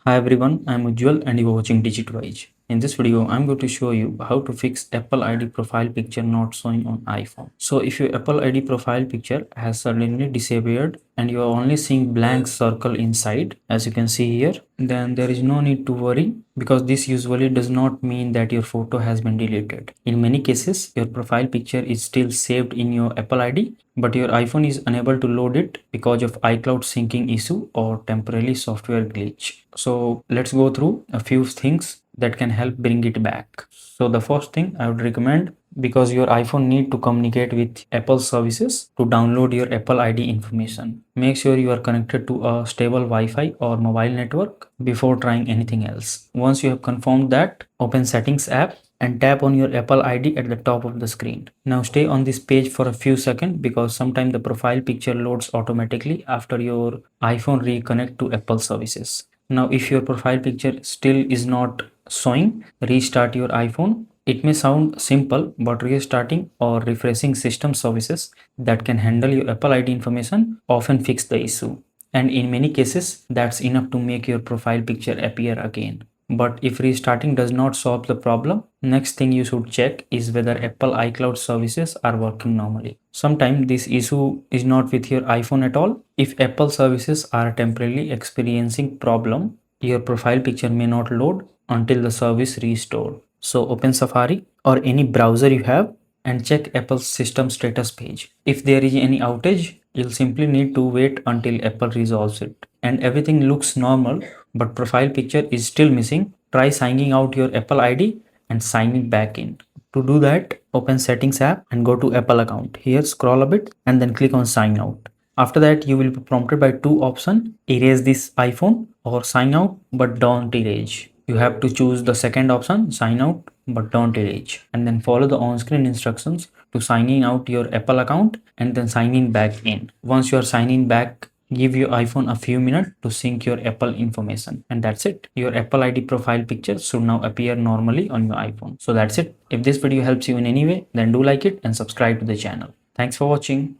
Hi everyone, I'm Ujjwal and you are watching DigitWise. In this video, I'm going to show you how to fix Apple ID profile picture not showing on iPhone. So if your Apple ID profile picture has suddenly disappeared and you are only seeing blank circle inside, as you can see here, then there is no need to worry because this usually does not mean that your photo has been deleted. In many cases, your profile picture is still saved in your Apple ID, but your iPhone is unable to load it because of iCloud syncing issue or temporary software glitch. So let's go through a few things that can help bring it back. So the first thing I would recommend, because your iPhone need to communicate with Apple services to download your Apple ID information. Make sure you are connected to a stable Wi-Fi or mobile network before trying anything else. Once you have confirmed that, open Settings app and tap on your Apple ID at the top of the screen. Now stay on this page for a few seconds because sometimes the profile picture loads automatically after your iPhone reconnect to Apple services. Now if your profile picture still is not showing, restart your iPhone. It may sound simple, but restarting or refreshing system services that can handle your Apple ID information often fix the issue. And in many cases, that's enough to make your profile picture appear again. But if restarting does not solve the problem, next thing you should check is whether Apple iCloud services are working normally. Sometimes this issue is not with your iPhone at all. If Apple services are temporarily experiencing problem, your profile picture may not load until the service restored. So open Safari or any browser you have and check Apple's system status page. If there is any outage, you'll simply need to wait until Apple resolves it. And everything looks normal, but profile picture is still missing. Try signing out your Apple ID and signing back in. To do that, open Settings app and go to Apple account. Here scroll a bit and then click on sign out. After that, you will be prompted by two options: erase this iPhone or sign out but don't erase. You have to choose the second option, sign out but don't erase, and then follow the on-screen instructions to signing out your Apple account and then signing back in. Once you are signing back, give your iPhone a few minutes to sync your Apple information, and that's it. Your Apple ID profile picture should now appear normally on your iPhone. So that's it. If this video helps you in any way, then do like it and subscribe to the channel. Thanks for watching.